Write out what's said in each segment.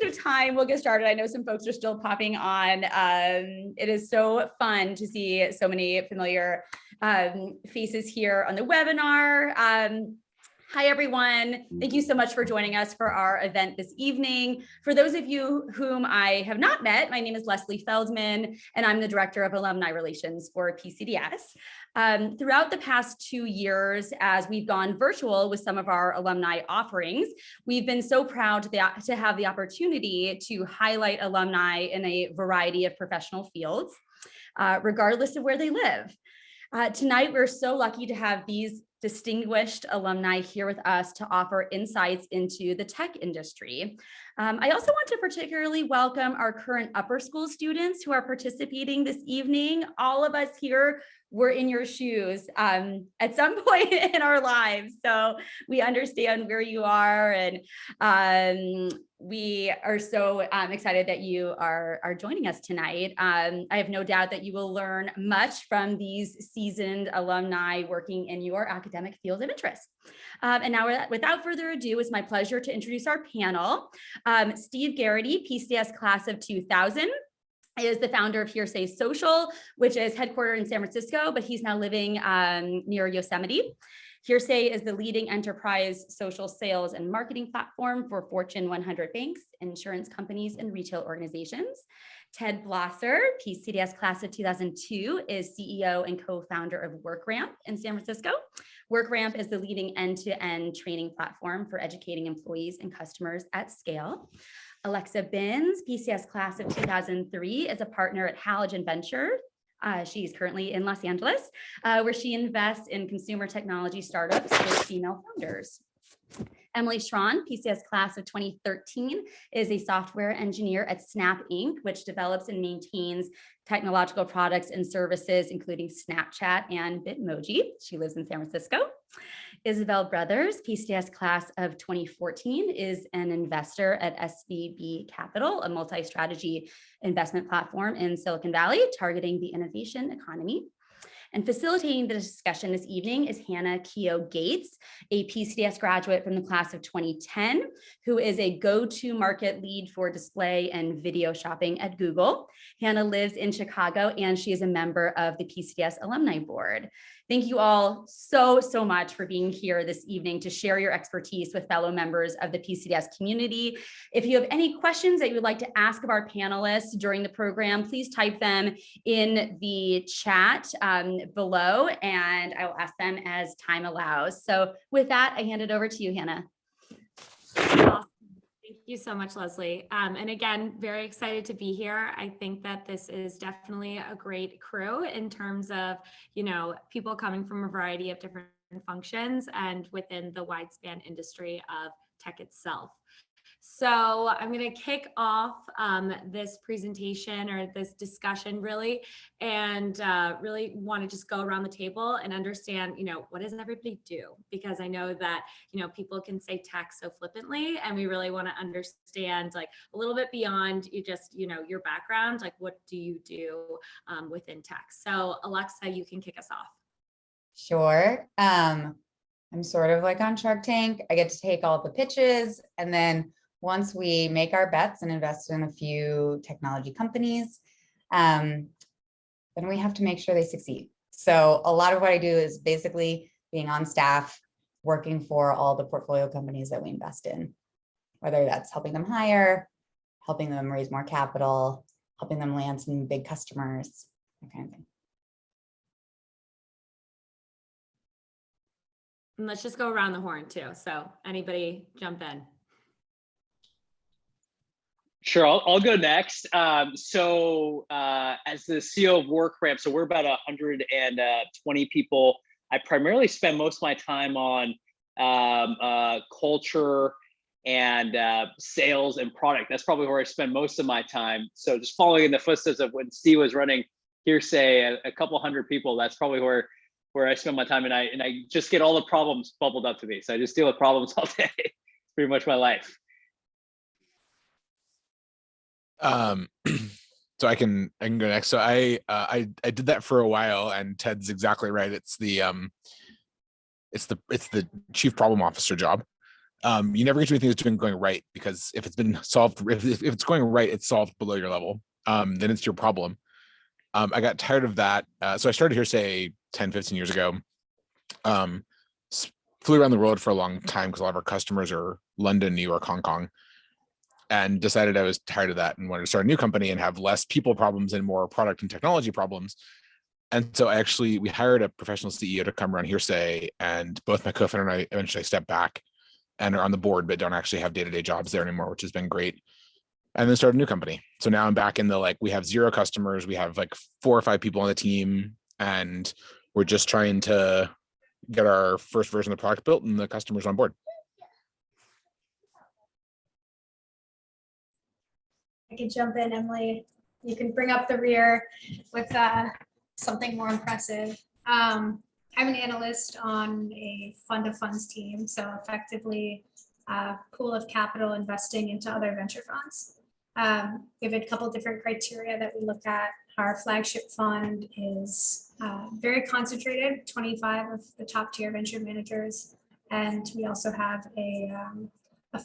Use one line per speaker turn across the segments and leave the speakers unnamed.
of time, we'll get started. I know some folks are still popping on. It is so fun to see so many familiar faces here on the webinar. Hi, everyone. Thank you so much for joining us for our event this evening. For those of you whom I have not met, my name is Leslie Feldman, and I'm the Director of Alumni Relations for PCDS. Throughout the past 2 years, as we've gone virtual with some of our alumni offerings, we've been so proud to have the opportunity to highlight alumni in a variety of professional fields, regardless of where they live. Tonight, we're so lucky to have these distinguished alumni here with us to offer insights into the tech industry. I also want to particularly welcome our current upper school students who are participating this evening. All of us here were in your shoes at some point in our lives. So we understand where you are, and we are so excited that you are joining us tonight. I have no doubt that you will learn much from these seasoned alumni working in your academic field of interest. And now, without further ado, it's my pleasure to introduce our panel. Steve Garrity, PCS class of 2000. Is the founder of Hearsay Social, which is headquartered in San Francisco, but he's now living near Yosemite. Hearsay is the leading enterprise social sales and marketing platform for Fortune 100 banks, insurance companies, and retail organizations. Ted Blosser, PCDS class of 2002, is CEO and co-founder of Warcraft in San Francisco. Warcraft is the leading end-to-end training platform for educating employees and customers at scale. Alexa Binns, PCS class of 2003, is a partner at Halogen Venture. She's currently in Los Angeles, where she invests in consumer technology startups with female founders. Emily Schron, PCS class of 2013, is a software engineer at Snap Inc., which develops and maintains technological products and services, including Snapchat and Bitmoji. She lives in San Francisco. Isabel Brothers, PCS class of 2014, is an investor at SVB Capital, a multi-strategy investment platform in Silicon Valley, targeting the innovation economy. And facilitating the discussion this evening is Hannah Keogh Gates, a PCDS graduate from the class of 2010, who is a go-to-market lead for display and video shopping at Google. Hannah lives in Chicago, and she is a member of the PCDS Alumni Board. Thank you all so much for being here this evening to share your expertise with fellow members of the PCDS community. If you have any questions that you would like to ask of our panelists during the program, please type them in the chat below, and I will ask them as time allows. So with that, I hand it over to you, Hannah.
Awesome. Thank you so much, Leslie. And again, very excited to be here. I think that this is definitely a great crew in terms of, people coming from a variety of different functions and within the wide span industry of tech itself. So I'm going to kick off this presentation or this discussion really, and really want to just go around the table and understand, what does everybody do? Because I know that, people can say tech so flippantly, and we really want to understand like a little bit beyond you just, your background, like what do you do within tech? So Alexa, you can kick us off.
Sure. I'm sort of like on Shark Tank. I get to take all the pitches, and then once we make our bets and invest in a few technology companies, then we have to make sure they succeed. So a lot of what I do is basically being on staff, working for all the portfolio companies that we invest in, whether that's helping them hire, helping them raise more capital, helping them land some big customers, that kind of thing.
And let's just go around the horn too. So anybody jump in.
Sure, I'll go next. As the CEO of Warcraft, so we're about 120 people. I primarily spend most of my time on culture and sales and product. That's probably where I spend most of my time. So just following in the footsteps of when Steve was running Hearsay, a couple hundred people, that's probably where I spend my time, and I just get all the problems bubbled up to me. So I just deal with problems all day. It's pretty much my life.
So I can go next. So I did that for a while, and Ted's exactly right. It's the chief problem officer job. You never get to anything that's going right, because if it's been solved, if it's going right, it's solved below your level. Then it's your problem. I got tired of that. So I started here, say 10, 15 years ago. Flew around the world for a long time because a lot of our customers are London, New York, Hong Kong, and decided I was tired of that and wanted to start a new company and have less people problems and more product and technology problems. And so we hired a professional CEO to come run Hearsay, and both my co-founder and I eventually stepped back and are on the board, but don't actually have day-to-day jobs there anymore, which has been great. And then started a new company. So now I'm back in the, we have 0 customers. We have 4 or 5 people on the team, and we're just trying to get our first version of the product built and the customers on board.
I can jump in, Emily. You can bring up the rear with something more impressive. I'm an analyst on a fund of funds team, so effectively a pool of capital investing into other venture funds. We have a couple of different criteria that we look at. Our flagship fund is very concentrated, 25 of the top tier venture managers. And we also have a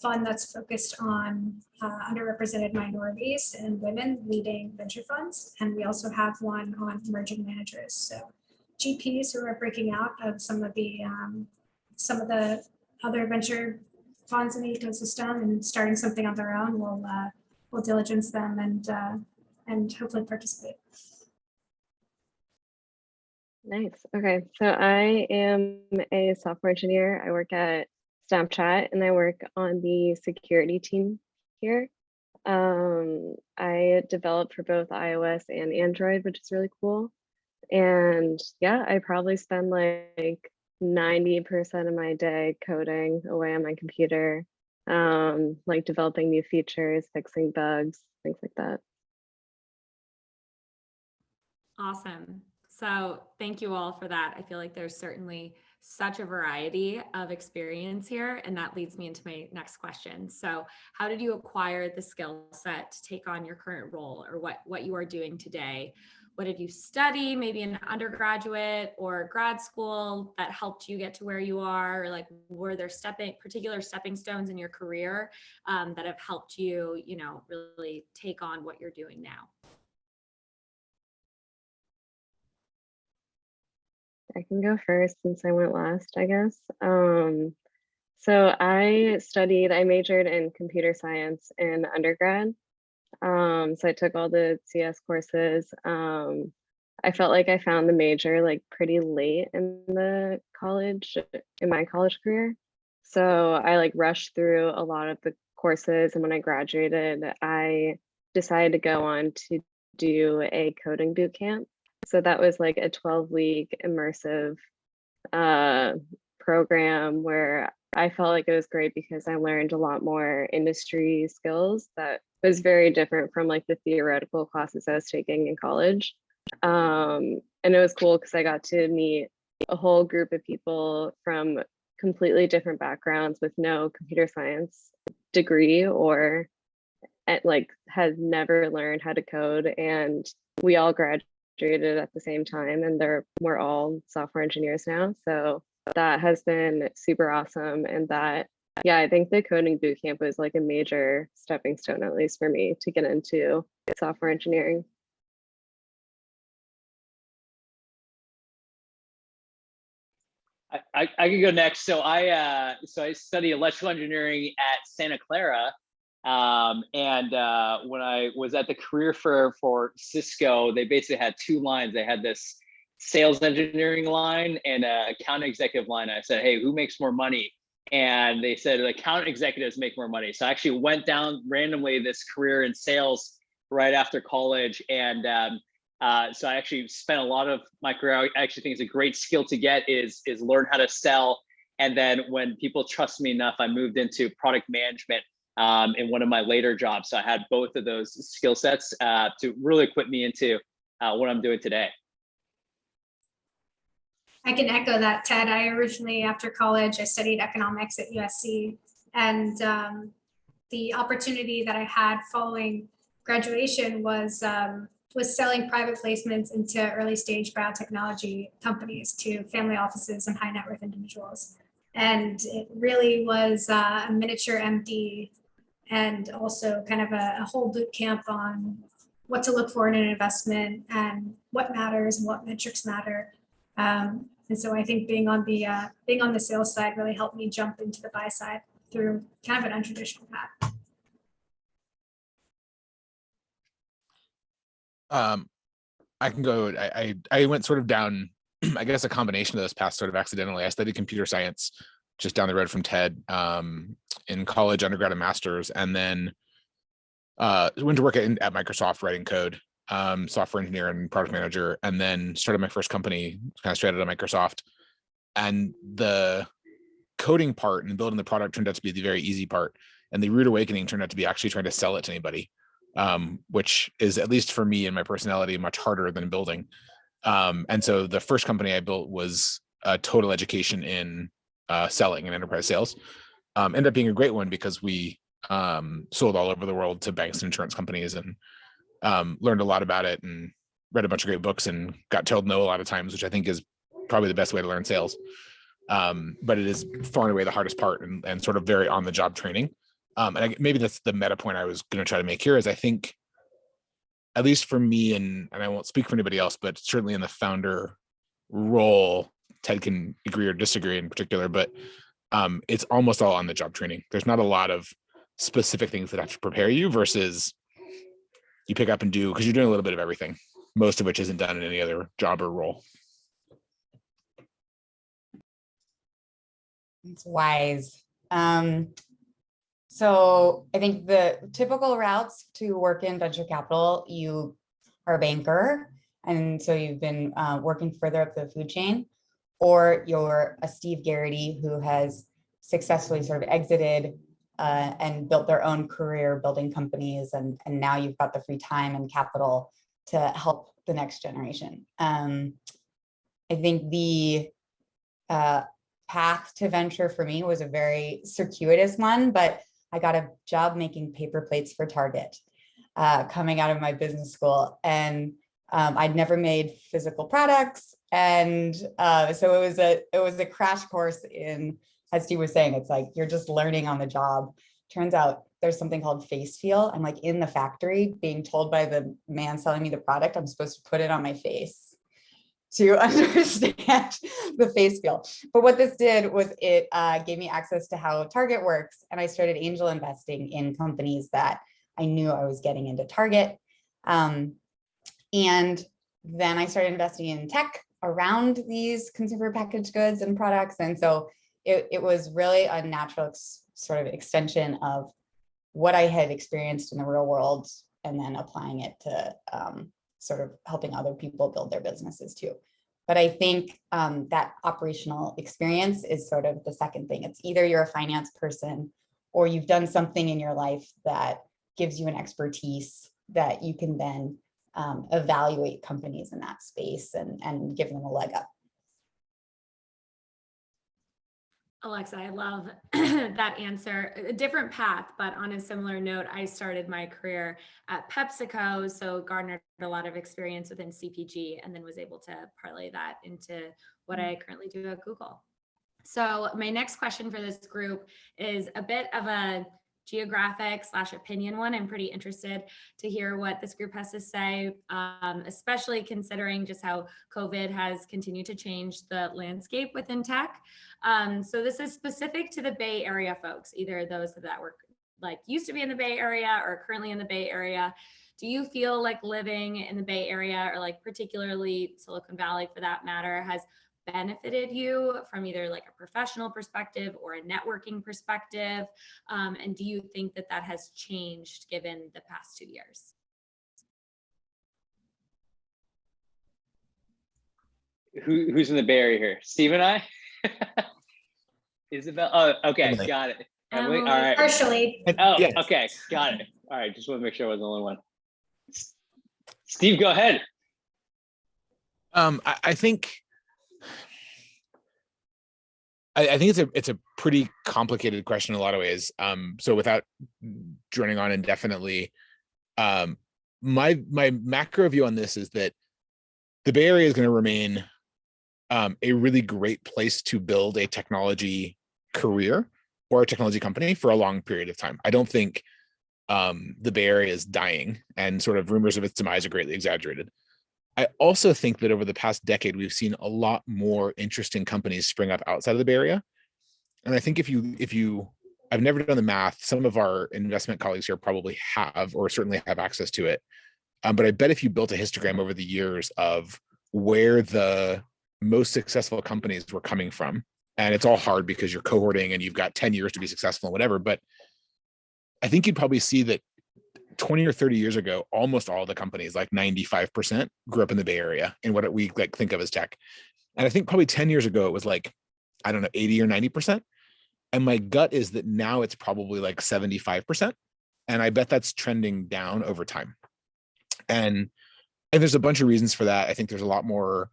fund that's focused on underrepresented minorities and women leading venture funds. And we also have one on emerging managers. So GPs who are breaking out of some of the other venture funds in the ecosystem and starting something on their own, we'll diligence them and hopefully participate.
Nice. Okay, so I am a software engineer. I work at Snapchat and I work on the security team here. I develop for both iOS and Android, which is really cool. And yeah, I probably spend 90% of my day coding away on my computer, developing new features, fixing bugs, things like that.
Awesome. So thank you all for that. I feel like there's certainly such a variety of experience here, and that leads me into my next question. So how did you acquire the skill set to take on your current role, or what you are doing today? What did you study, maybe in undergraduate or grad school, that helped you get to where you are? Or were there particular stepping stones in your career that have helped you, really take on what you're doing now?
I can go first since I went last, I guess. So I majored in computer science in undergrad. So I took all the CS courses. I felt like I found the major pretty late in my college career. So I rushed through a lot of the courses, and when I graduated, I decided to go on to do a coding boot camp. So that was a 12-week immersive program where I felt like it was great because I learned a lot more industry skills that was very different from the theoretical classes I was taking in college. And it was cool because I got to meet a whole group of people from completely different backgrounds with no computer science degree or had never learned how to code. And we all graduated at the same time, and we're all software engineers now. So that has been super awesome. And I think the coding bootcamp was a major stepping stone, at least for me, to get into software engineering.
I can go next. So I study electrical engineering at Santa Clara. When I was at the career fair for Cisco, they basically had 2 lines. They had this sales engineering line and an account executive line. I said, hey, who makes more money? And they said account executives make more money. So I actually went down randomly this career in sales right after college. And so I actually spent a lot of my career. I actually think it's a great skill to get is learn how to sell. And then when people trust me enough, I moved into product management in one of my later jobs. So I had both of those skill sets to really equip me into what I'm doing today.
I can echo that, Ted. I originally, after college, I studied economics at USC, and the opportunity that I had following graduation was selling private placements into early stage biotechnology companies to family offices and high net worth individuals. And it really was a miniature MD and also kind of a whole boot camp on what to look for in an investment and what matters and what metrics matter. And so I think being on the sales side really helped me jump into the buy side through kind of an untraditional path.
I can go. I went sort of down, I guess, a combination of those paths sort of accidentally. I studied computer science just down the road from TED in college, undergrad, and master's, and then went to work at Microsoft writing code, software engineer and product manager, and then started my first company kind of straight out of Microsoft. And the coding part and building the product turned out to be the very easy part. And the rude awakening turned out to be actually trying to sell it to anybody, which is, at least for me and my personality, much harder than building. And so the first company I built was a total education in selling and enterprise sales. Ended up being a great one because we sold all over the world to banks and insurance companies, and learned a lot about it and read a bunch of great books and got told no a lot of times, which I think is probably the best way to learn sales. But it is far and away the hardest part, and sort of very on the job training. And maybe that's the meta point I was going to try to make here, is I think, at least for me, and I won't speak for anybody else, but certainly in the founder role, Ted can agree or disagree in particular, but it's almost all on the job training. There's not a lot of specific things that have to prepare you versus you pick up and do, because you're doing a little bit of everything, most of which isn't done in any other job or role.
It's wise. So I think the typical routes to work in venture capital, you are a banker, and so you've been working further up the food chain, or you're a Steve Garrity who has successfully sort of exited and built their own career building companies, and now you've got the free time and capital to help the next generation. I think the path to venture for me was a very circuitous one, but I got a job making paper plates for Target coming out of my business school, and I'd never made physical products, and so it was a crash course in, as Steve was saying, it's like you're just learning on the job. Turns out there's something called face feel. I'm like in the factory being told by the man selling me the product I'm supposed to put it on my face to understand the face feel. But what this did was it gave me access to how Target works. And I started angel investing in companies that I knew I was getting into Target. And then I started investing in tech around these consumer packaged goods and products. And so it was really a natural sort of extension of what I had experienced in the real world, and then applying it to sort of helping other people build their businesses too. But I think that operational experience is sort of the second thing. It's either you're a finance person or you've done something in your life that gives you an expertise that you can then evaluate companies in that space and give them a leg up.
Alexa, I love that answer. A different path, but on a similar note, I started my career at PepsiCo, so garnered a lot of experience within CPG, and then was able to parlay that into what I currently do at Google. So my next question for this group is a bit of a geographic / opinion one. I'm pretty interested to hear what this group has to say, especially considering just how COVID has continued to change the landscape within tech. So this is specific to the Bay Area folks, either those that were like used to be in the Bay Area or currently in the Bay Area. Do you feel like living in the Bay Area, or like particularly Silicon Valley for that matter, has benefited you from either like a professional perspective or a networking perspective? And do you think that that has changed given the past 2 years?
Who's in the Bay Area here? Steve and I? Isabel? Oh, okay,
Emily.
got it. Emily, all right.
Partially.
Oh,
Yes.
okay, got it. All right, just want to make sure I wasn't the only one. Steve, go ahead.
I think it's a pretty complicated question in a lot of ways. So without droning on indefinitely, my macro view on this is that the Bay Area is going to remain a really great place to build a technology career or a technology company for a long period of time. I don't think the Bay Area is dying, and sort of rumors of its demise are greatly exaggerated. I also think that over the past decade, we've seen a lot more interesting companies spring up outside of the Bay Area. And I think if you, I've never done the math, some of our investment colleagues here probably have, or certainly have access to it. But I bet if you built a histogram over the years of where the most successful companies were coming from, and it's all hard because you're cohorting and you've got 10 years to be successful and whatever, but I think you'd probably see that 20 or 30 years ago, almost all the companies, like 95%, grew up in the Bay Area in what we like think of as tech. And I think probably 10 years ago, it was like, I don't know, 80 or 90%. And my gut is that now it's probably like 75%. And I bet that's trending down over time. And there's a bunch of reasons for that. I think there's a lot more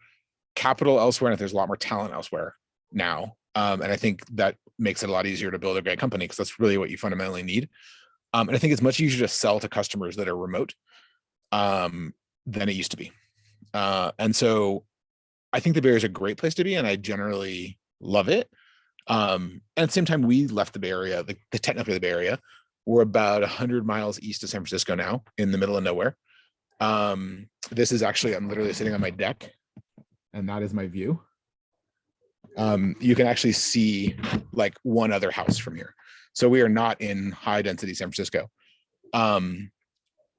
capital elsewhere, and there's a lot more talent elsewhere now. And I think that makes it a lot easier to build a great company, because that's really what you fundamentally need. And I think it's much easier to sell to customers that are remote than it used to be. And so I think the Bay Area is a great place to be, and I generally love it. And at the same time, we left the Bay Area, the technically the Bay Area. We're about 100 miles east of San Francisco now, in the middle of nowhere. This is actually, I'm literally sitting on my deck, and that is my view. You can actually see like one other house from here. So we are not in high density San Francisco. And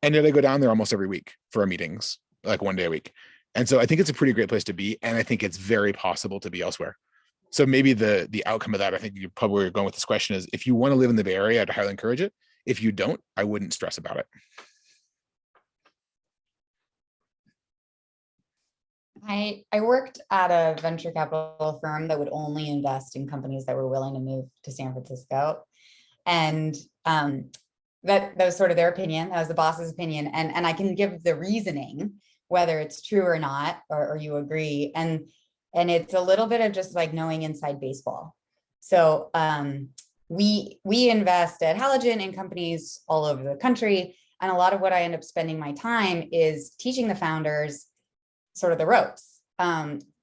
yet I go down there almost every week for our meetings, like one day a week. And so I think it's a pretty great place to be. And I think it's very possible to be elsewhere. So maybe the outcome of that, I think you probably are going with this question, is if you want to live in the Bay Area, I'd highly encourage it. If you don't, I wouldn't stress about it.
I worked at a venture capital firm that would only invest in companies that were willing to move to San Francisco. And that was sort of their opinion. That was the boss's opinion. And I can give the reasoning, whether it's true or not, or you agree. And it's a little bit of just like knowing inside baseball. So we invest at Halogen in companies all over the country. And a lot of what I end up spending my time is teaching the founders sort of the ropes.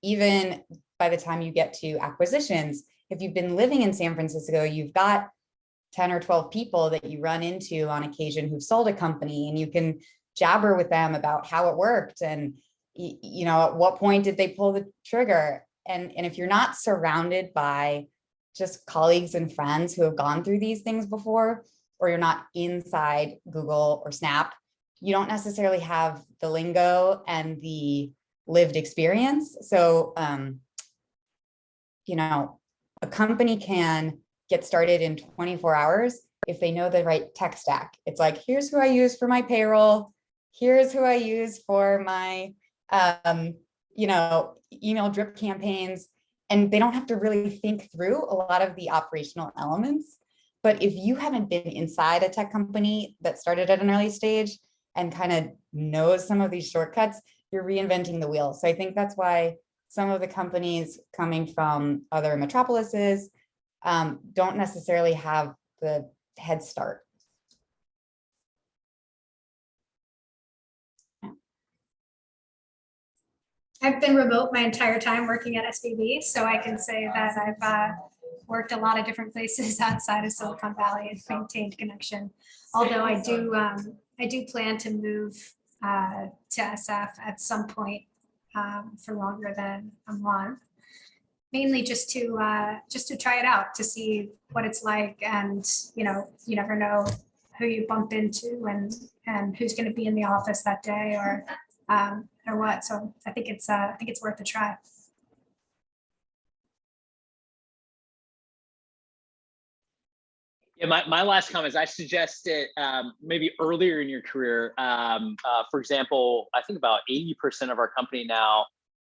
Even by the time you get to acquisitions, if you've been living in San Francisco, you've got 10 or 12 people that you run into on occasion who've sold a company, and you can jabber with them about how it worked and, you know, at what point did they pull the trigger. And if you're not surrounded by just colleagues and friends who have gone through these things before, or you're not inside Google or Snap, you don't necessarily have the lingo and the lived experience. So, you know, a company can get started in 24 hours if they know the right tech stack. It's like, here's who I use for my payroll. Here's who I use for my, you know, email drip campaigns. And they don't have to really think through a lot of the operational elements. But if you haven't been inside a tech company that started at an early stage and kind of knows some of these shortcuts, you're reinventing the wheel. So I think that's why some of the companies coming from other metropolises don't necessarily have the head start.
I've been remote my entire time working at SVB, so I can say that I've worked a lot of different places outside of Silicon Valley and maintained connection. Although I do plan to move to SF at some point for longer than a month, mainly just to try it out, to see what it's like. And you know, you never know who you bump into and who's going to be in the office that day or what. So I think it's worth a try.
Yeah, my last comment is I suggest it maybe earlier in your career. For example, I think about 80% of our company now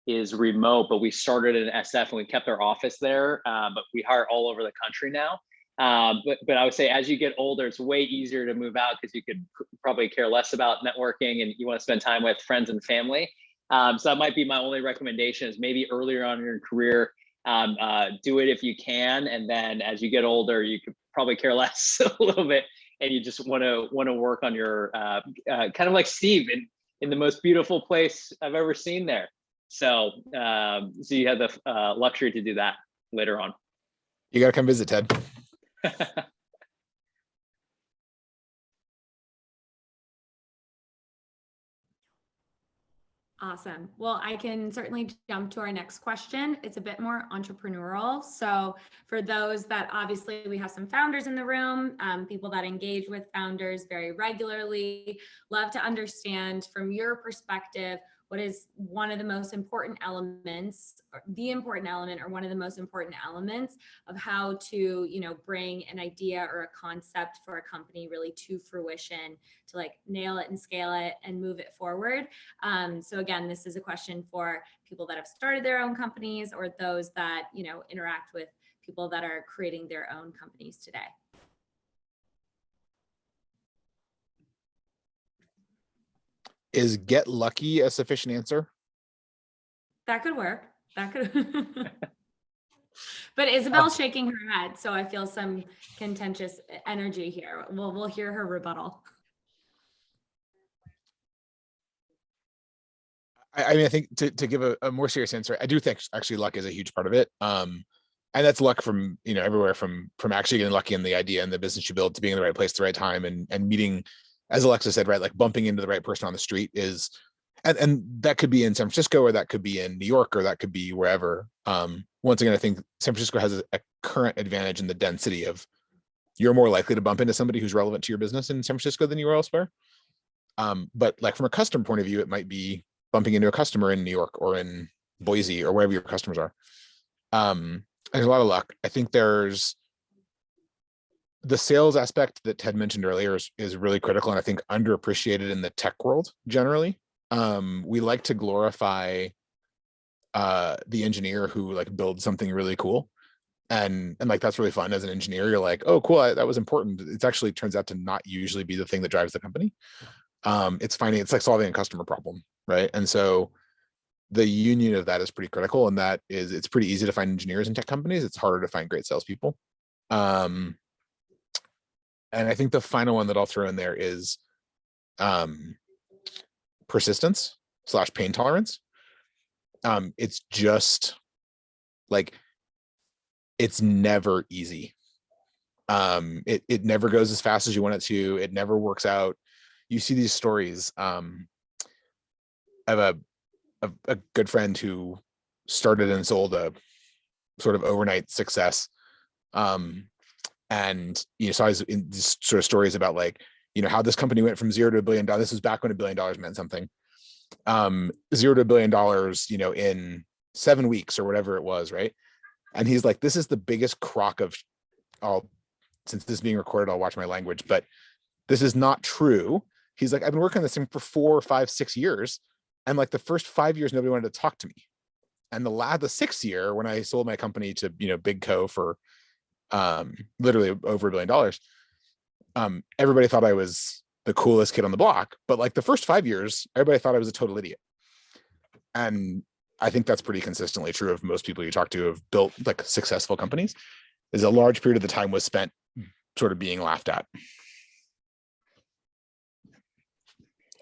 is remote, but we started in SF and we kept our office there, but we hire all over the country now. But I would say as you get older, it's way easier to move out because you could probably care less about networking and you want to spend time with friends and family. So that might be my only recommendation, is maybe earlier on in your career, do it if you can. And then as you get older, you could probably care less a little bit, and you just want to work on your kind of like Steve in the most beautiful place I've ever seen there. So so you have the luxury to do that later on.
You gotta come visit, Ted.
Awesome. Well, I can certainly jump to our next question. It's a bit more entrepreneurial. So for those that obviously we have some founders in the room, people that engage with founders very regularly, love to understand from your perspective, what is one of the most important elements, or the important element, or one of the most important elements of how to, you know, bring an idea or a concept for a company really to fruition, to like nail it and scale it and move it forward. So again, this is a question for people that have started their own companies or those that, you know, interact with people that are creating their own companies today.
Is get lucky a sufficient answer?
That could work. That could. But Isabel's shaking her head, so I feel some contentious energy here. We'll hear her rebuttal.
I mean, I think to give a more serious answer, I do think actually luck is a huge part of it. And that's luck from, you know, everywhere from actually getting lucky in the idea and the business you build to being in the right place at the right time and meeting, as Alexa said, right, like bumping into the right person on the street is, and that could be in San Francisco, or that could be in New York, or that could be wherever. Once again, I think San Francisco has a current advantage in the density of you're more likely to bump into somebody who's relevant to your business in San Francisco than you are elsewhere. But like from a customer point of view, it might be bumping into a customer in New York or in Boise or wherever your customers are. There's a lot of luck. I think there's the sales aspect that Ted mentioned earlier is really critical, and I think underappreciated in the tech world generally. We like to glorify the engineer who like builds something really cool. And like, that's really fun as an engineer. You're like, oh, cool, that was important. It's actually turns out to not usually be the thing that drives the company. It's like solving a customer problem, right? And so the union of that is pretty critical, and that is, it's pretty easy to find engineers in tech companies. It's harder to find great salespeople. And I think the final one that I'll throw in there is persistence / pain tolerance. It's just like, it's never easy. It never goes as fast as you want it to. It never works out. You see these stories. I have a good friend who started and sold a sort of overnight success. And, you know, so I was in these sort of stories about like, you know, how this company went from $0 to $1 billion. This was back when $1 billion meant something. $0 to $1 billion, you know, in 7 weeks or whatever it was, right? And he's like, this is the biggest crock of, since this is being recorded, I'll watch my language, but this is not true. He's like, I've been working on this thing for 4, 5, 6 years. And like the first 5 years, nobody wanted to talk to me. And the 6th year, when I sold my company to, you know, Big Co for literally over $1 billion, everybody thought I was the coolest kid on the block. But like the first 5 years, everybody thought I was a total idiot. And I think that's pretty consistently true of most people you talk to who have built like successful companies, is a large period of the time was spent sort of being laughed at.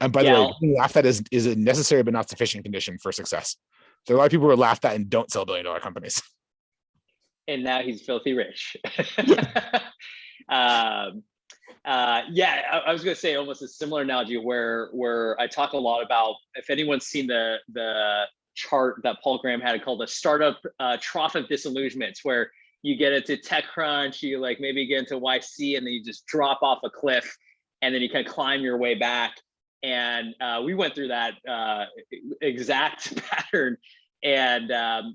And by the way, being laughed at is a necessary but not sufficient condition for success. There are a lot of people who are laughed at and don't sell $1 billion companies.
And now he's filthy rich. Yeah, I was going to say almost a similar analogy where I talk a lot about, if anyone's seen the chart that Paul Graham had called the startup trough of disillusionments, where you get into TechCrunch, you like maybe get into YC, and then you just drop off a cliff, and then you kind of climb your way back. And we went through that exact pattern. And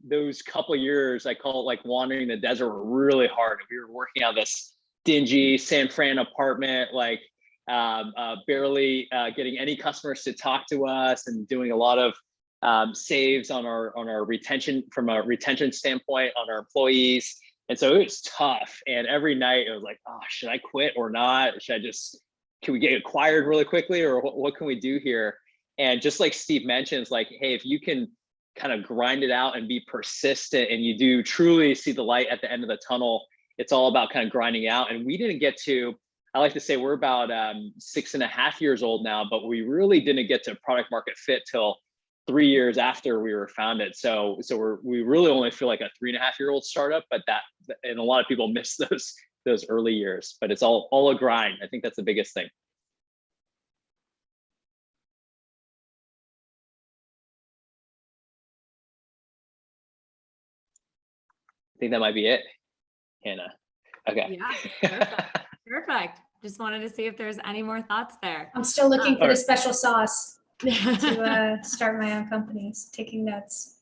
those couple of years, I call it like wandering the desert, were really hard. We were working out this dingy San Fran apartment, like barely getting any customers to talk to us, and doing a lot of saves on our retention, from a retention standpoint, on our employees. And so it was tough. And every night it was like, oh, should I quit or not? Can we get acquired really quickly, or what can we do here? And just like Steve mentions, like, hey, if you can kind of grind it out and be persistent, and you do truly see the light at the end of the tunnel, it's all about kind of grinding out. And we didn't get to, I like to say we're about 6.5 years old now, but we really didn't get to product market fit till 3 years after we were founded. So we really only feel like a 3.5-year-old startup, but and a lot of people miss those early years, but it's all a grind. I think that's the biggest thing. I think that might be it, Hannah. Okay.
Yeah, perfect. Just wanted to see if there's any more thoughts there.
I'm still looking for
Alright.
the special sauce to start my own companies, taking notes.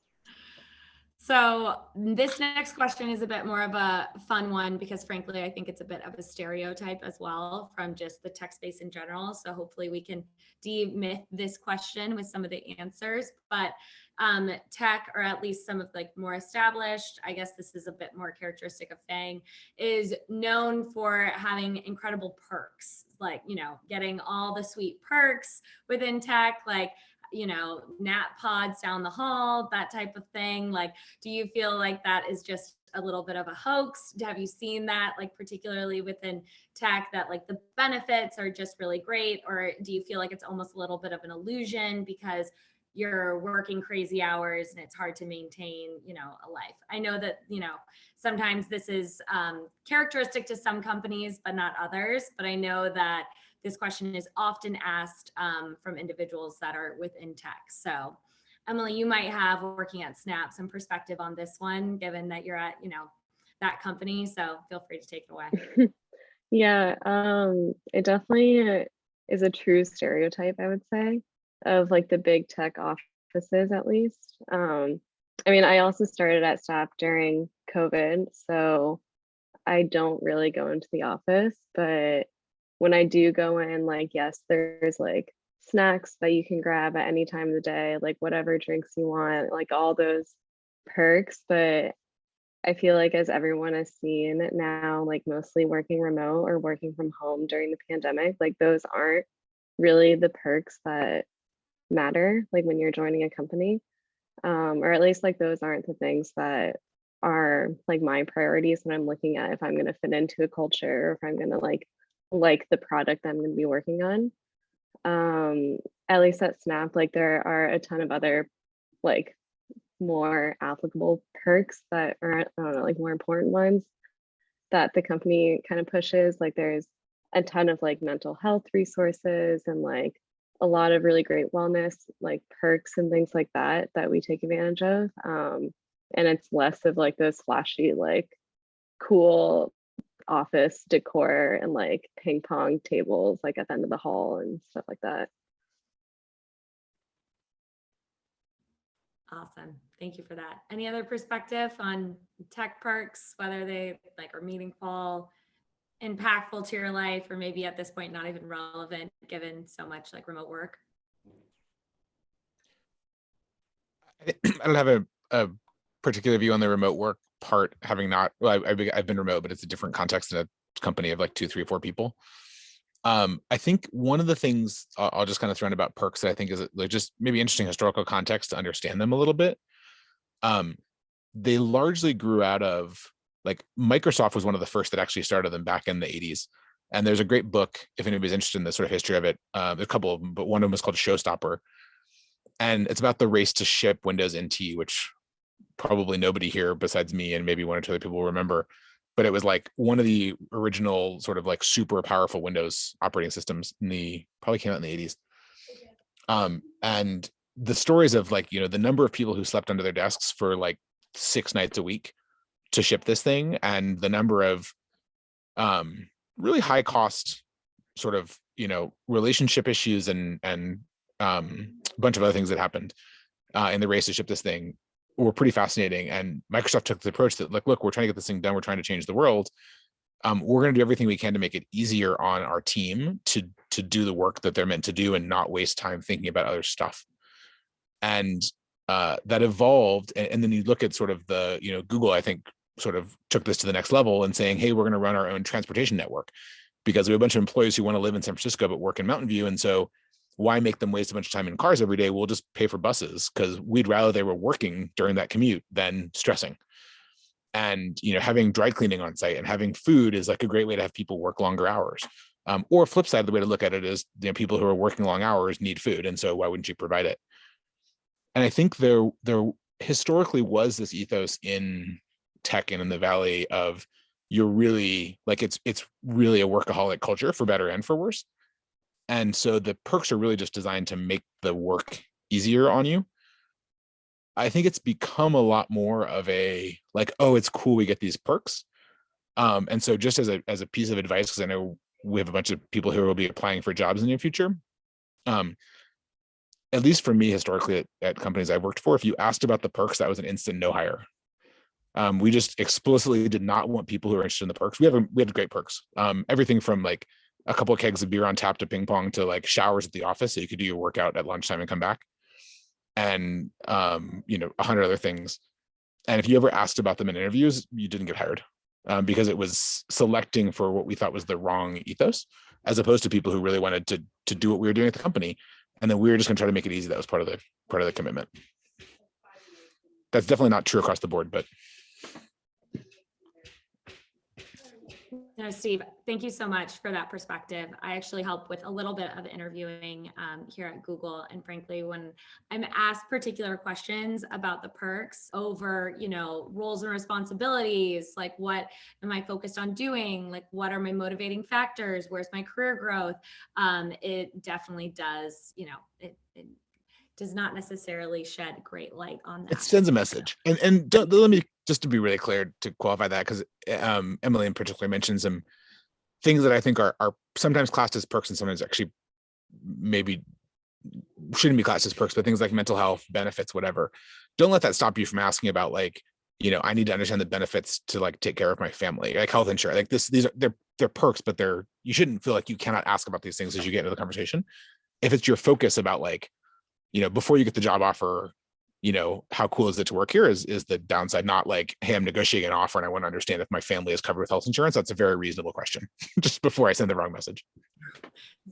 So this next question is a bit more of a fun one because frankly, I think it's a bit of a stereotype as well from just the tech space in general. So hopefully we can demyth this question with some of the answers, but tech, or at least some of like more established, I guess this is a bit more characteristic of FANG, is known for having incredible perks, like, you know, getting all the sweet perks within tech, like, you know, nap pods down the hall, that type of thing. Like, do you feel like that is just a little bit of a hoax? Have you seen that, like, particularly within tech, that like the benefits are just really great? Or do you feel like it's almost a little bit of an illusion because you're working crazy hours and it's hard to maintain, you know, a life? I know that, you know, sometimes this is characteristic to some companies, but not others. But I know that this question is often asked from individuals that are within tech. So Emily, you might have, working at Snap, some perspective on this one, given that you're at, you know, that company. So feel free to take it away.
Yeah, it definitely is a true stereotype, I would say, of like the big tech offices, at least. I mean, I also started at Snap during COVID, so I don't really go into the office, but when I do go in, like, yes, there's like snacks that you can grab at any time of the day, like whatever drinks you want, like all those perks. But I feel like, as everyone has seen now, like mostly working remote or working from home during the pandemic, like those aren't really the perks that matter, like when you're joining a company, or at least like those aren't the things that are like my priorities when I'm looking at if I'm going to fit into a culture or if I'm going to like the product I'm going to be working on. At least at Snap, like there are a ton of other like more applicable perks that are, I don't know, like more important ones that the company kind of pushes. Like there's a ton of like mental health resources and like a lot of really great wellness like perks and things like that that we take advantage of. And it's less of like those flashy, like cool office decor and like ping pong tables like at the end of the hall and stuff like that.
Awesome. Thank you for that. Any other perspective on tech perks, whether they like are meaningful, impactful to your life, or maybe at this point not even relevant given so much like remote work?
I don't have a particular view on the remote work part, having not, well, I've been remote, but it's a different context in a company of like 2, 3, 4 people. I think one of the things I'll just kind of throw in about perks that I think is like just maybe interesting historical context to understand them a little bit. They largely grew out of, like, Microsoft was one of the first that actually started them back in the 80s. And there's a great book, if anybody's interested in the sort of history of it. There's a couple of them, but one of them is called Showstopper. And it's about the race to ship Windows NT, which probably nobody here besides me and maybe 1 or 2 other people will remember. But it was like one of the original sort of like super powerful Windows operating systems probably came out in the 80s. And the stories of, like, you know, the number of people who slept under their desks for like 6 nights a week to ship this thing, and the number of really high cost sort of, you know, relationship issues and a bunch of other things that happened in the race to ship this thing were pretty fascinating. And Microsoft took the approach that, like, look, we're trying to get this thing done. We're trying to change the world. We're going to do everything we can to make it easier on our team to do the work that they're meant to do and not waste time thinking about other stuff. And that evolved. And then you look at sort of the, you know, Google, I think, sort of took this to the next level and saying, hey, we're going to run our own transportation network because we have a bunch of employees who want to live in San Francisco but work in Mountain View. And so why make them waste a bunch of time in cars every day? We'll just pay for buses because we'd rather they were working during that commute than stressing. And, you know, having dry cleaning on site and having food is like a great way to have people work longer hours. Or flip side, the way to look at it is, you know, people who are working long hours need food. And so why wouldn't you provide it? And I think there historically was this ethos in tech and in the Valley of you're really like it's really a workaholic culture for better and for worse. And so the perks are really just designed to make the work easier on you. I think it's become a lot more of a like, oh, it's cool we get these perks. And so just as a piece of advice, because I know we have a bunch of people who will be applying for jobs in the near future. At least for me, historically at companies I've worked for, if you asked about the perks, that was an instant no hire. We just explicitly did not want people who are interested in the perks. We have great perks. Everything from like a couple of kegs of beer on tap to ping pong to like showers at the office, so you could do your workout at lunchtime and come back, and 100 other things. And if you ever asked about them in interviews, you didn't get hired because it was selecting for what we thought was the wrong ethos, as opposed to people who really wanted to do what we were doing at the company. And then we were just going to try to make it easy. That was part of the commitment. That's definitely not true across the board, but.
No, Steve, thank you so much for that perspective. I actually help with a little bit of interviewing here at Google. And frankly, when I'm asked particular questions about the perks over, roles and responsibilities, like what am I focused on doing? Like, what are my motivating factors? Where's my career growth? It definitely does, it does not necessarily shed great light on that.
It sends a message. And let me, just to be really clear, to qualify that, because Emily in particular mentioned some things that I think are sometimes classed as perks and sometimes actually maybe shouldn't be classed as perks, but things like mental health, benefits, whatever. Don't let that stop you from asking about like, I need to understand the benefits to like take care of my family, like health insurance. Like they're perks, but you shouldn't feel like you cannot ask about these things as you get into the conversation. If it's your focus about like, before you get the job offer, how cool is it to work here is the downside, not like, hey, I'm negotiating an offer and I want to understand if my family is covered with health insurance. That's a very reasonable question, just before I send the wrong message.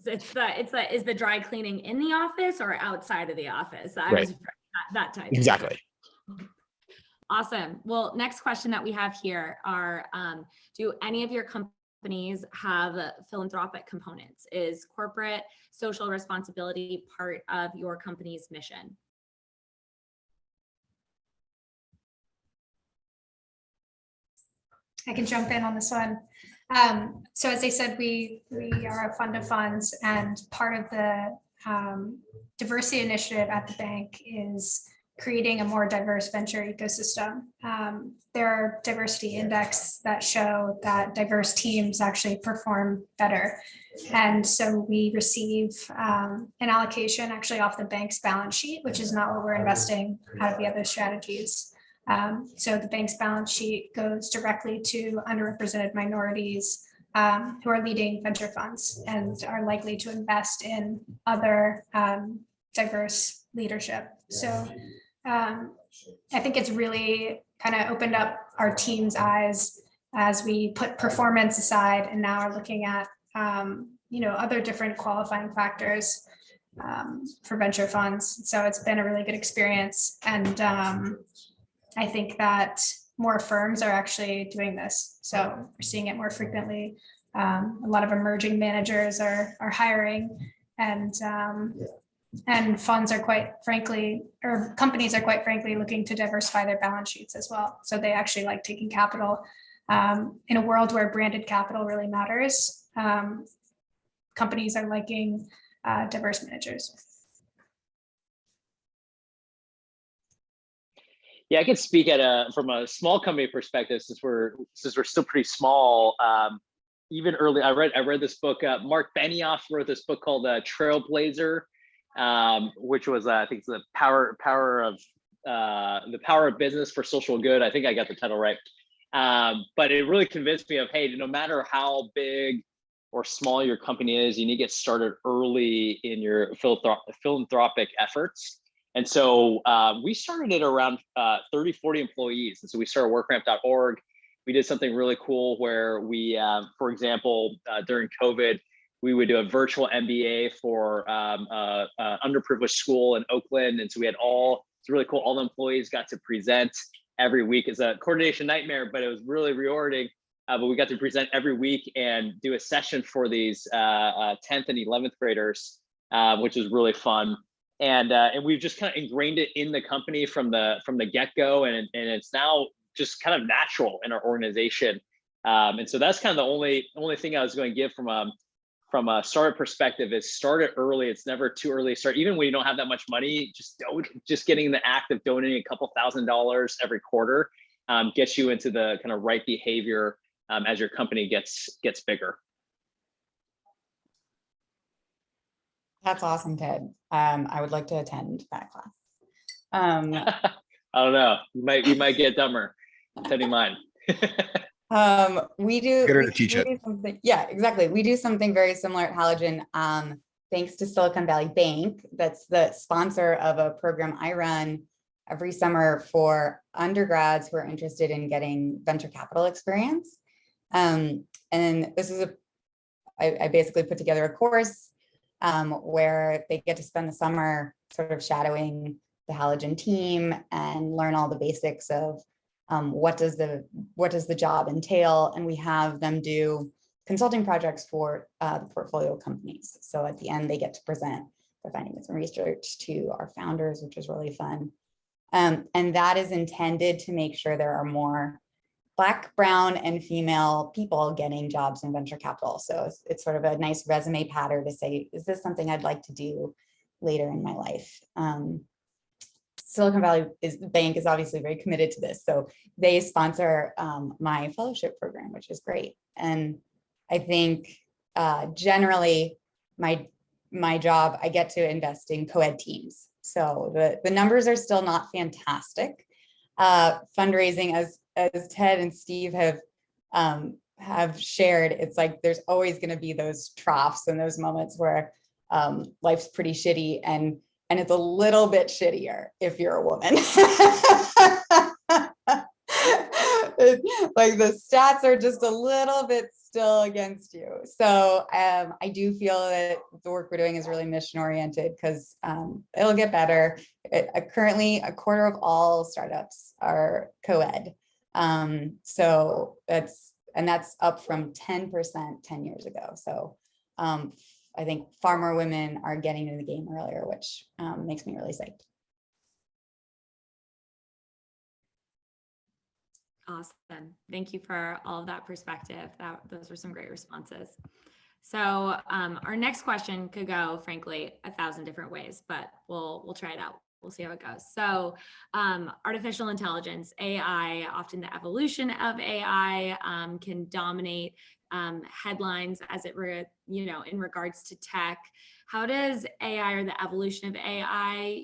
Is the dry cleaning in the office or outside of the office?
Right.
That type.
Exactly.
Awesome. Well, next question that we have here are, do any of your companies have philanthropic components? Is corporate social responsibility part of your company's mission?
I can jump in on this one. So as I said, we are a fund of funds, and part of the diversity initiative at the bank is creating a more diverse venture ecosystem. There are diversity index that show that diverse teams actually perform better. And so we receive an allocation actually off the bank's balance sheet, which is not what we're investing out of the other strategies. So the bank's balance sheet goes directly to underrepresented minorities who are leading venture funds and are likely to invest in other diverse leadership. So I think it's really kind of opened up our team's eyes as we put performance aside and now are looking at other different qualifying factors for venture funds. So it's been a really good experience, and I think that more firms are actually doing this. So we're seeing it more frequently. A lot of emerging managers are hiring, and funds are quite frankly, or companies are quite frankly looking to diversify their balance sheets as well. So they actually like taking capital in a world where branded capital really matters. Companies are liking diverse managers.
Yeah, I can speak from a small company perspective, since we're still pretty small. Even early, I read this book. Mark Benioff wrote this book called Trailblazer, which was I think the power of business for social good. I think I got the title right. But it really convinced me of, hey, no matter how big or small your company is, you need to get started early in your philanthropic efforts. And so we started at around 30, 40 employees. And so we started workramp.org. We did something really cool where we, for example, during COVID, we would do a virtual MBA for underprivileged school in Oakland. And so we had it's really cool. All the employees got to present every week. It's a coordination nightmare, but it was really rewarding. But we got to present every week and do a session for these 10th and 11th graders, which was really fun. and we've just kind of ingrained it in the company from the get-go, and it's now just kind of natural in our organization. And so that's kind of the only thing I was going to give from a startup perspective is start it early. It's never too early to start. Even when you don't have that much money, just getting the act of donating a couple $1,000s every quarter gets you into the kind of right behavior as your company gets bigger.
That's awesome, Ted. I would like to attend that class.
I don't know. You might get dumber. Attending mine.
We do.
Get her to
we
teach it.
do something. Yeah, exactly. We do something very similar at Halogen. Thanks to Silicon Valley Bank, that's the sponsor of a program I run every summer for undergrads who are interested in getting venture capital experience. And this is I basically put together a course where they get to spend the summer sort of shadowing the Halogen team and learn all the basics of what does the job entail, and we have them do consulting projects for the portfolio companies. So at the end, they get to present their findings and research to our founders, which is really fun. And that is intended to make sure there are more Black, brown, and female people getting jobs in venture capital. So it's sort of a nice resume pattern to say, is this something I'd like to do later in my life? Silicon Valley Bank is obviously very committed to this. So they sponsor my fellowship program, which is great. And I think generally my job, I get to invest in co-ed teams. So the numbers are still not fantastic. Fundraising, as Ted and Steve have shared, it's like there's always going to be those troughs and those moments where life's pretty shitty, and it's a little bit shittier if you're a woman. Like the stats are just a little bit still against you. So I do feel that the work we're doing is really mission oriented, because it'll get better. Currently, a quarter of all startups are co-ed. So that's up from 10% 10 years ago. So I think far more women are getting into the game earlier, which makes me really psyched.
Awesome. Thank you for all of that perspective. Those were some great responses. So our next question could go, frankly, 1,000 different ways, but we'll try it out. We'll see how it goes. So artificial intelligence, AI, often the evolution of AI can dominate headlines as in regards to tech. How does AI or the evolution of AI,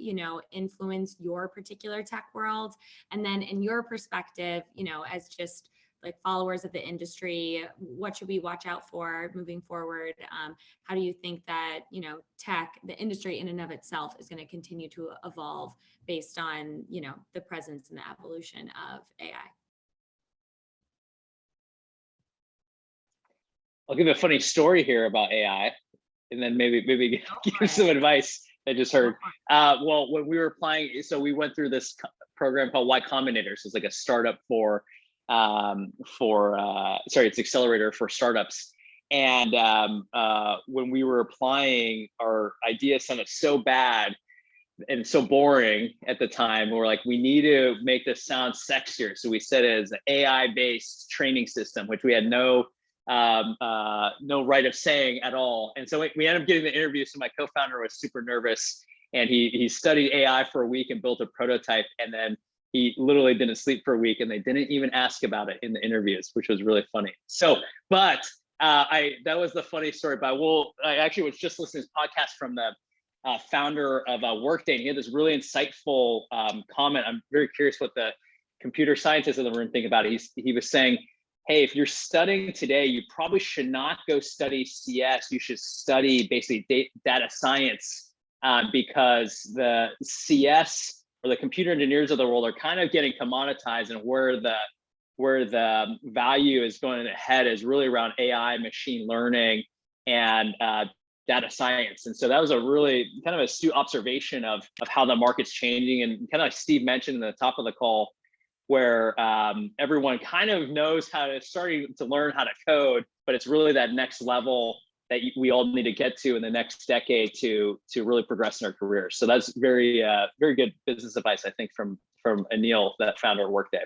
influence your particular tech world? And then in your perspective, as just like followers of the industry, what should we watch out for moving forward? How do you think that, tech, the industry in and of itself is going to continue to evolve based on, the presence and the evolution of AI?
I'll give a funny story here about AI, and then maybe give some advice I just heard. Well, when we were applying, so we went through this program called Y Combinator. So it's like a startup it's accelerator for startups. And when we were applying, our idea sounded so bad and so boring at the time. We were like, we need to make this sound sexier. So we said it as an AI-based training system, which we had no right of saying at all. And so we ended up getting the interview. So my co-founder was super nervous, and he studied AI for a week and built a prototype. And then he literally didn't sleep for a week, and they didn't even ask about it in the interviews, which was really funny. So, but that was the funny story. But I actually was just listening to this podcast from the founder of Workday, and he had this really insightful comment. I'm very curious what the computer scientists in the room think about it. He was saying, hey, if you're studying today, you probably should not go study CS. You should study basically data science, because the CS or the computer engineers of the world are kind of getting commoditized, and where the value is going ahead is really around AI, machine learning, and data science. And so that was a really kind of astute observation of how the market's changing, and kind of like Steve mentioned in the top of the call, where everyone kind of knows starting to learn how to code, but it's really that next level we all need to get to in the next decade to really progress in our careers. So that's very very good business advice, I think, from Anil, that founder of Workday.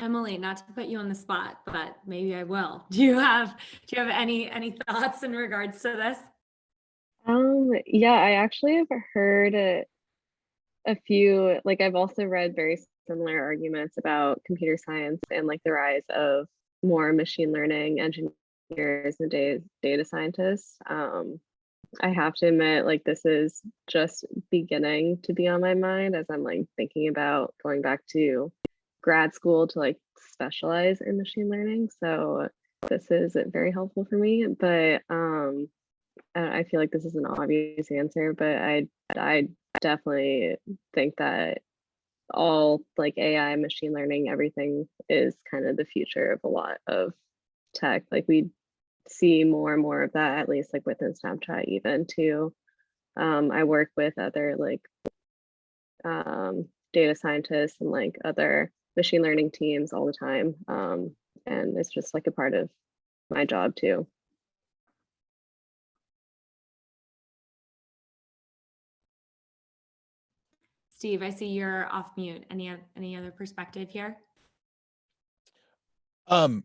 Emily, not to put you on the spot, but maybe I will. Do you have any thoughts in regards to this?
Yeah, I actually have heard a few, like I've also read very similar arguments about computer science and like the rise of more machine learning engineers and data scientists. I have to admit, like this is just beginning to be on my mind as I'm like thinking about going back to grad school to like specialize in machine learning. So this is very helpful for me, but I feel like this is an obvious answer, but I definitely think that all like AI, machine learning, everything is kind of the future of a lot of tech. Like we see more and more of that, at least like within Snapchat even too. I work with other like data scientists and like other machine learning teams all the time. And it's just like a part of my job too.
Steve, I see you're off mute. Any other perspective here?
No,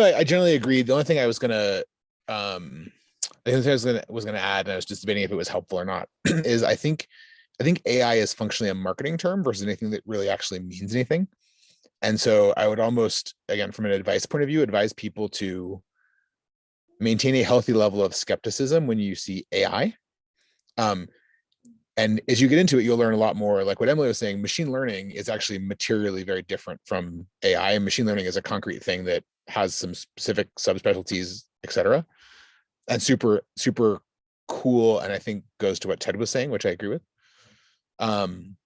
I generally agree. The only thing I was gonna was gonna add, and I was just debating if it was helpful or not, is I think AI is functionally a marketing term versus anything that really actually means anything. And so I would almost, again, from an advice point of view, advise people to maintain a healthy level of skepticism when you see AI. And as you get into it, you'll learn a lot more. Like what Emily was saying, machine learning is actually materially very different from AI. And machine learning is a concrete thing that has some specific subspecialties, et cetera. And super, super cool. And I think goes to what Ted was saying, which I agree with. And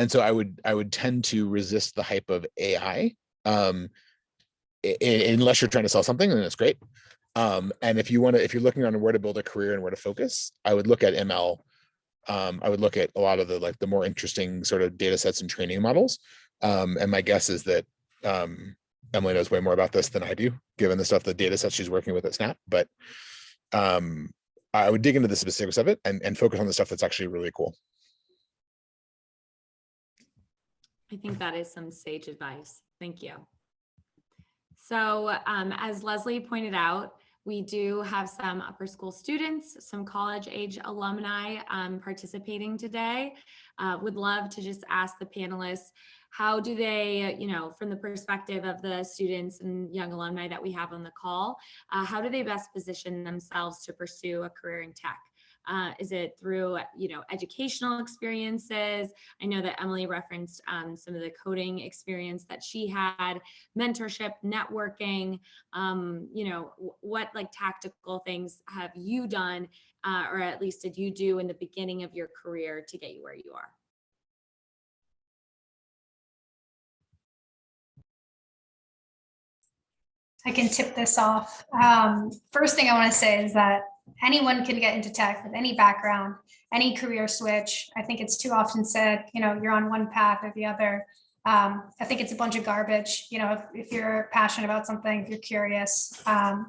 so I would tend to resist the hype of AI, unless you're trying to sell something, then it's great. And if you're looking on where to build a career and where to focus, I would look at ML. I would look at a lot of the more interesting sort of data sets and training models. And my guess is that Emily knows way more about this than I do, given the data sets she's working with at Snap. But I would dig into the specifics of it and focus on the stuff that's actually really cool.
I think that is some sage advice. Thank you. So as Leslie pointed out, we do have some upper school students, some college age alumni participating today. Would love to just ask the panelists, how do they, from the perspective of the students and young alumni that we have on the call, how do they best position themselves to pursue a career in tech? Is it through, educational experiences? I know that Emily referenced some of the coding experience that she had, mentorship, networking, what like tactical things have you done, or at least did you do in the beginning of your career to get you where you are?
I can tip this off. First thing I want to say is that anyone can get into tech with any background, any career switch. I think it's too often said, you're on one path or the other. I think it's a bunch of garbage. If you're passionate about something, if you're curious,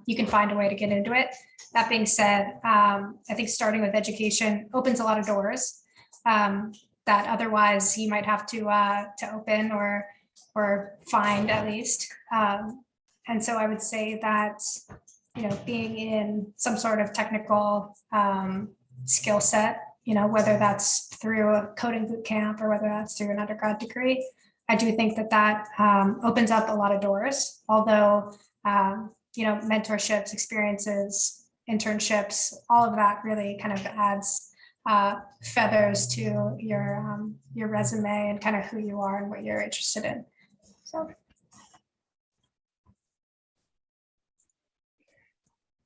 you can find a way to get into it. That being said, I think starting with education opens a lot of doors that otherwise you might have to open or find at least. And so I would say that, being in some sort of technical skill set, whether that's through a coding bootcamp or whether that's through an undergrad degree, I do think that opens up a lot of doors. Although, mentorships, experiences, internships, all of that really kind of adds feathers to your resume and kind of who you are and what you're interested in. So.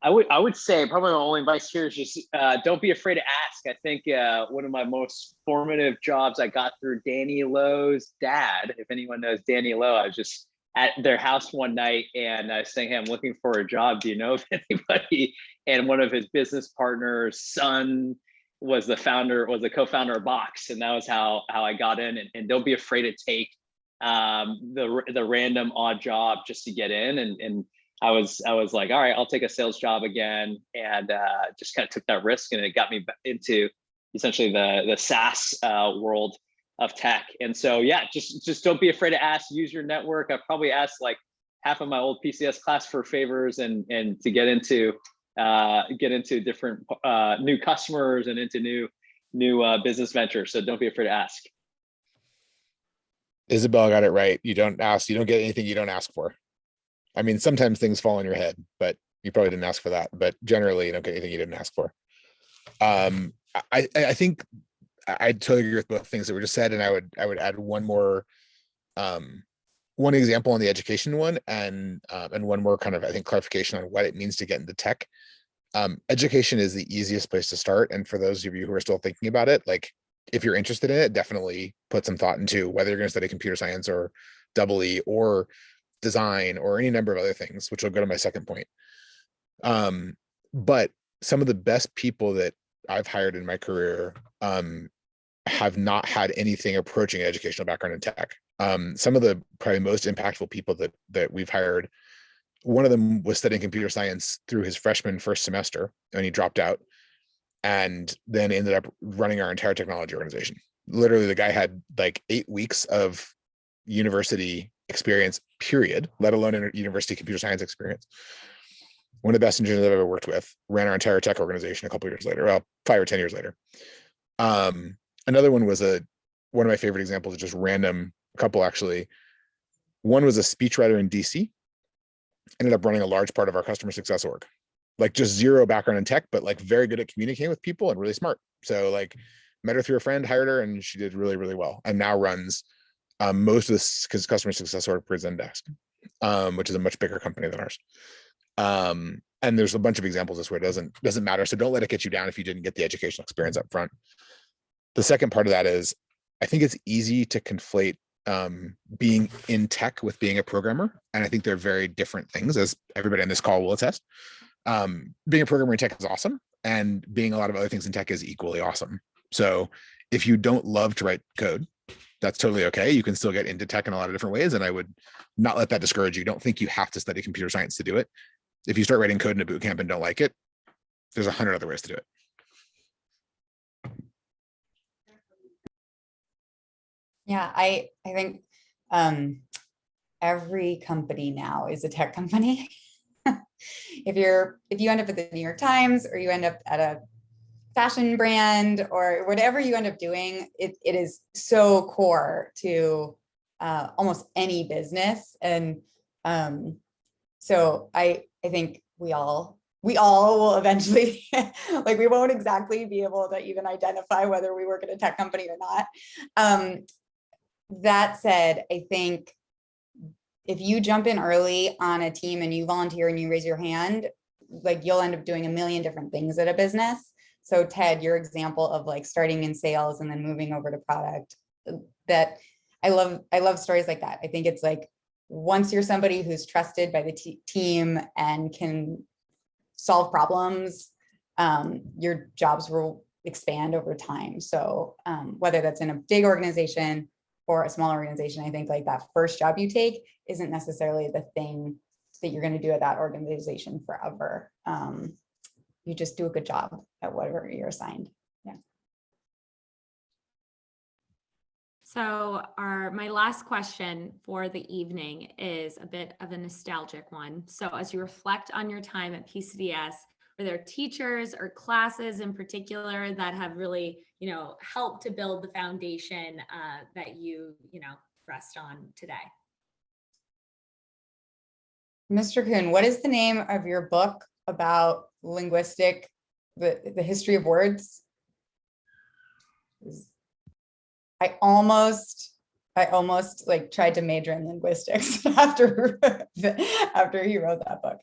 I would say probably my only advice here is just don't be afraid to ask. I think one of my most formative jobs I got through Danny Lowe's dad. If anyone knows Danny Lowe, I was just at their house one night and I was saying, hey, I'm looking for a job. Do you know of anybody? And one of his business partners' son was the co-founder of Box, and that was how I got in. And don't be afraid to take the random odd job just to get in. And I was like, all right, I'll take a sales job again, and just kind of took that risk, and it got me into essentially the SaaS world of tech. And so yeah, just don't be afraid to ask. Use your network. I've probably asked like half of my old PCS class for favors and to get into different new customers and into new business ventures. So don't be afraid to ask.
Isabel got it right. You don't get anything you don't ask for. I mean, sometimes things fall on your head, but you probably didn't ask for that. But generally, you don't get anything you didn't ask for. I think I totally agree with both things that were just said, and I would add one more, one example on the education one, and one more kind of, I think, clarification on what it means to get into tech. Education is the easiest place to start, and for those of you who are still thinking about it, like if you're interested in it, definitely put some thought into whether you're going to study computer science or EE or design or any number of other things, which will go to my second point. But some of the best people that I've hired in my career have not had anything approaching an educational background in tech. Some of the probably most impactful people that we've hired, one of them was studying computer science through his freshman first semester, and he dropped out, and then ended up running our entire technology organization. Literally, the guy had like 8 weeks of university experience, period, let alone university computer science experience. One of the best engineers I've ever worked with, ran our entire tech organization a couple of years later, well, 5 or 10 years later. Another one was one of my favorite examples of just random couple, actually. One was a speechwriter in DC, ended up running a large part of our customer success org. Like just zero background in tech, but like very good at communicating with people and really smart. So like met her through a friend, hired her, and she did really, really well. And now runs most of this customer success org for Zendesk, which is a much bigger company than ours. And there's a bunch of examples of this where it doesn't matter. So don't let it get you down if you didn't get the educational experience up front. The second part of that is, I think it's easy to conflate being in tech with being a programmer. And I think they're very different things, as everybody on this call will attest. Being a programmer in tech is awesome, and being a lot of other things in tech is equally awesome. So if you don't love to write code, that's totally okay. You can still get into tech in a lot of different ways, and I would not let that discourage you. Don't think you have to study computer science to do it. If you start writing code in a bootcamp and don't like it, there's 100 other ways to do it.
Yeah, I think every company now is a tech company. If you end up at the New York Times, or you end up at a fashion brand, or whatever you end up doing, it is so core to almost any business. And so I think we all will eventually, like, we won't exactly be able to even identify whether we work at a tech company or not. That said, I think if you jump in early on a team and you volunteer and you raise your hand, like, you'll end up doing a million different things at a business. So Ted, your example of like starting in sales and then moving over to product, that I love stories like that. I think it's like, once you're somebody who's trusted by the team and can solve problems, your jobs will expand over time. So whether that's in a big organization or a small organization, I think like that first job you take isn't necessarily the thing that you're going to do at that organization forever. You just do a good job at whatever you're assigned. Yeah.
So my last question for the evening is a bit of a nostalgic one. So as you reflect on your time at PCDS, were there teachers or classes in particular that have really, helped to build the foundation that you rest on today?
Mr. Kuhn, what is the name of your book about linguistic, the history of words? I almost like tried to major in linguistics after he wrote that book.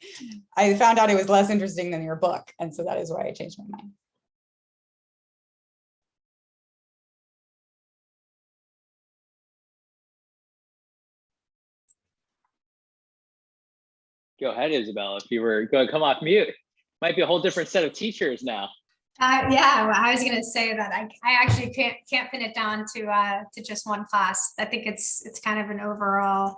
I found out it was less interesting than your book, and so that is why I changed my mind.
Go ahead, Isabel. If you were going to come off mute, might be a whole different set of teachers now.
Yeah, well, I was gonna say that I actually can't pin it down to just one class. I think it's kind of an overall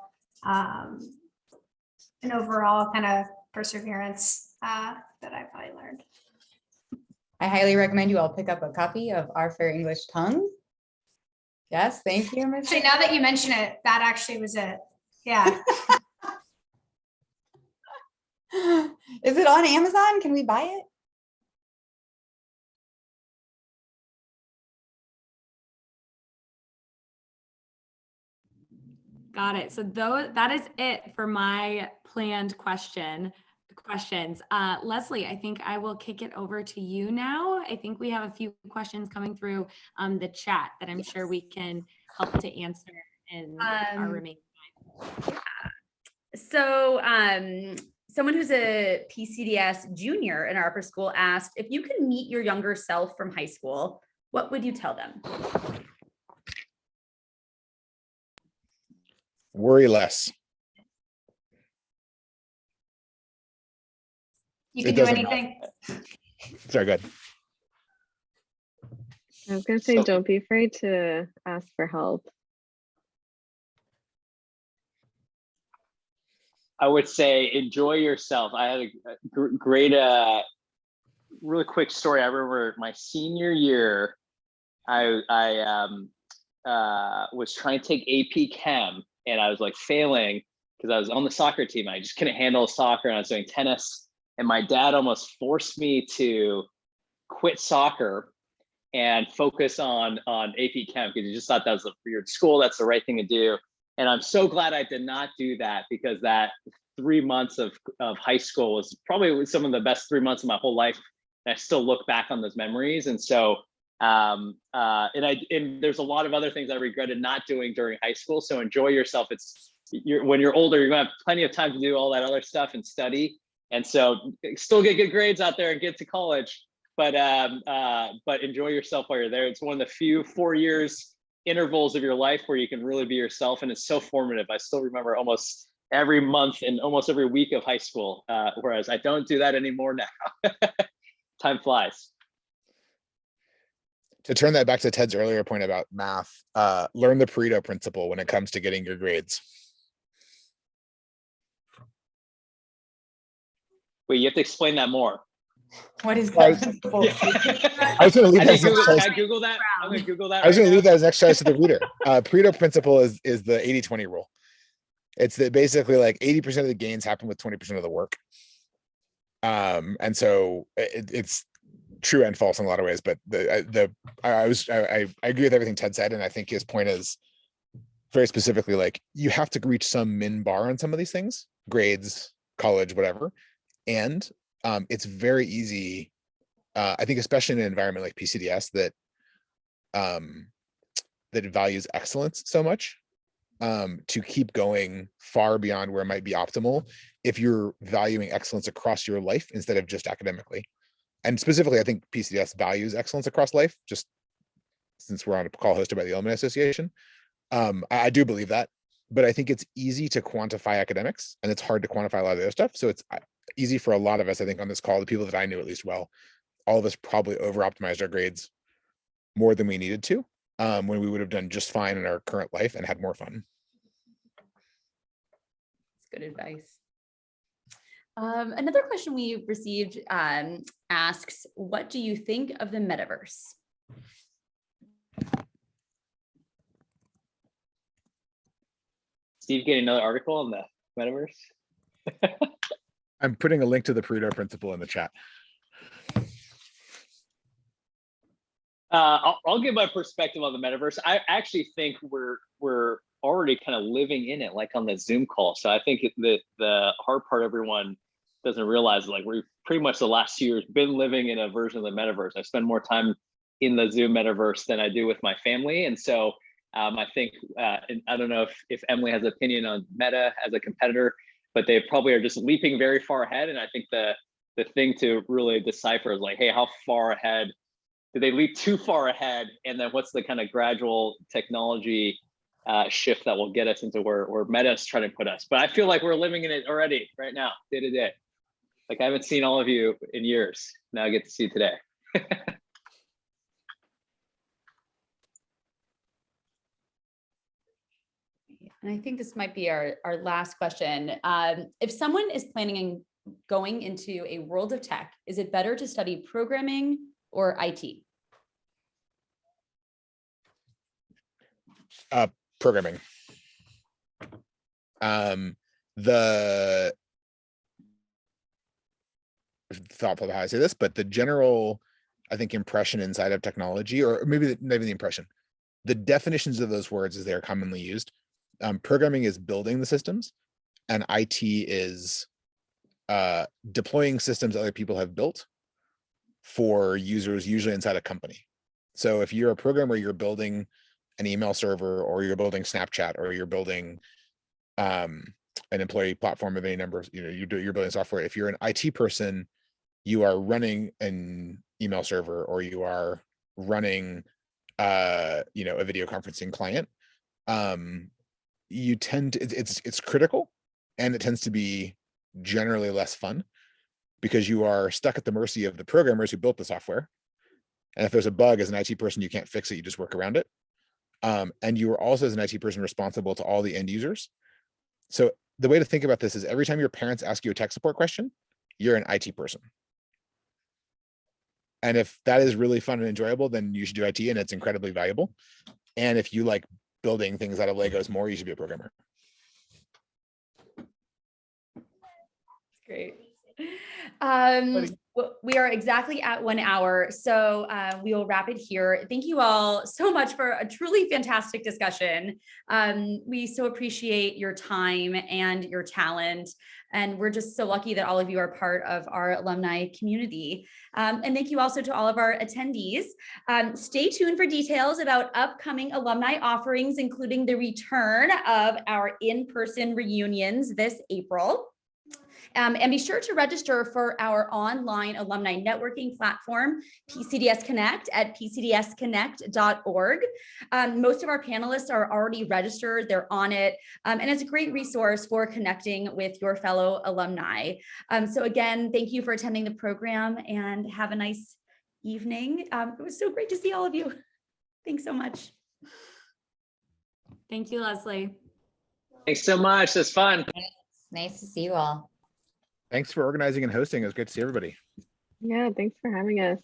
kind of perseverance that I probably learned.
I highly recommend you all pick up a copy of Our Fair English Tongue. Yes, thank you, Ms.
Actually, now that you mention it, that actually was it. Yeah.
Is it on Amazon? Can we buy it?
Got it. So that is it for my planned questions. Leslie, I think I will kick it over to you now. I think we have a few questions coming through the chat that I'm sure we can help to answer in our remaining time.
So someone who's a PCDS junior in our upper school asked, if you could meet your younger self from high school, what would you tell them?
Worry less.
You
It
can do
doesn't
anything.
Sorry, good.
I was gonna say,
So-
don't be afraid to ask for help.
I would say enjoy yourself. I had a great, really quick story. I remember my senior year, I was trying to take AP Chem, and I was like failing because I was on the soccer team. I just couldn't handle soccer, and I was doing tennis. And my dad almost forced me to quit soccer and focus on AP Chem because he just thought that was a weird school. That's the right thing to do. And I'm so glad I did not do that, because that 3 months of high school was probably some of the best 3 months of my whole life. And I still look back on those memories. And so, and there's a lot of other things I regretted not doing during high school. So enjoy yourself. When you're older, you're gonna have plenty of time to do all that other stuff and study. And so still get good grades out there and get to college, but enjoy yourself while you're there. It's one of the few 4 years intervals of your life where you can really be yourself, and it's so formative. I still remember almost every month and almost every week of high school, whereas I don't do that anymore now. Time flies.
To turn that back to Ted's earlier point about math, learn the Pareto Principle when it comes to getting your grades.
Wait, you have to explain that more.
What is
Right.
that principle?
I was going to leave that as an
Can
exercise.
I Google that? I'm gonna Google that.
I was
right
going to
now.
leave that as an exercise to the reader. Pareto Principle is the 80-20 rule. It's that basically like 80% of the gains happen with 20% of the work. And so it's true and false in a lot of ways, but I agree with everything Ted said, and I think his point is very specifically like you have to reach some min bar on some of these things, grades, college, whatever, and it's very easy. I think especially in an environment like PCDS that values excellence so much, to keep going far beyond where it might be optimal if you're valuing excellence across your life instead of just academically. And specifically, I think PCDS values excellence across life, just since we're on a call hosted by the Alumni Association. I do believe that, but I think it's easy to quantify academics and it's hard to quantify a lot of the other stuff. So it's easy for a lot of us, I think, on this call, the people that I knew at least well, all of us probably over-optimized our grades more than we needed to, when we would have done just fine in our current life and had more fun.
That's good advice. Another question we received asks, what do you think of the metaverse?
Steve, getting another article on the metaverse?
I'm putting a link to the Pareto Principle in the chat.
I'll give my perspective on the metaverse. I actually think we're already kind of living in it, like on the Zoom call. So I think the hard part everyone doesn't realize, like we've pretty much the last 2 years been living in a version of the metaverse. I spend more time in the Zoom metaverse than I do with my family, and so I think, and I don't know if Emily has an opinion on Meta as a competitor, but they probably are just leaping very far ahead. And I think the thing to really decipher is like, hey, how far ahead? Did they leap too far ahead? And then what's the kind of gradual technology shift that will get us into where Meta's trying to put us? But I feel like we're living in it already right now, day to day. Like I haven't seen all of you in years. Now I get to see today.
And I think this might be our last question. If someone is planning on going into a world of tech, is it better to study programming or IT?
Programming. The thoughtful about how I say this, but the general, I think, impression inside of technology, or maybe the impression, the definitions of those words as they are commonly used. Programming is building the systems, and IT is deploying systems other people have built for users, usually inside a company. So if you're a programmer, you're building an email server, or you're building Snapchat, or you're building an employee platform of any number of, you're building software. If you're an IT person, you are running an email server, or you are running a video conferencing client. You tend to, it's critical, and it tends to be generally less fun, because you are stuck at the mercy of the programmers who built the software. And if there's a bug as an IT person, you can't fix it, you just work around it. And you are also, as an IT person, responsible to all the end users. So the way to think about this is, every time your parents ask you a tech support question, you're an IT person. And if that is really fun and enjoyable, then you should do IT, and it's incredibly valuable. And if you like building things out of Legos more, you should be a programmer.
Great. We are exactly at 1 hour, so we will wrap it here. Thank you all so much for a truly fantastic discussion. We so appreciate your time and your talent, and we're just so lucky that all of you are part of our alumni community. And thank you also to all of our attendees. Stay tuned for details about upcoming alumni offerings, including the return of our in-person reunions this April. And be sure to register for our online alumni networking platform, PCDS Connect, at pcdsconnect.org. Most of our panelists are already registered, they're on it, and it's a great resource for connecting with your fellow alumni. So again, thank you for attending the program, and have a nice evening. It was so great to see all of you. Thanks so much.
Thank you, Leslie.
Thanks so much. It's fun.
Nice to see you all.
Thanks for organizing and hosting. It was great to see everybody.
Yeah, thanks for having us.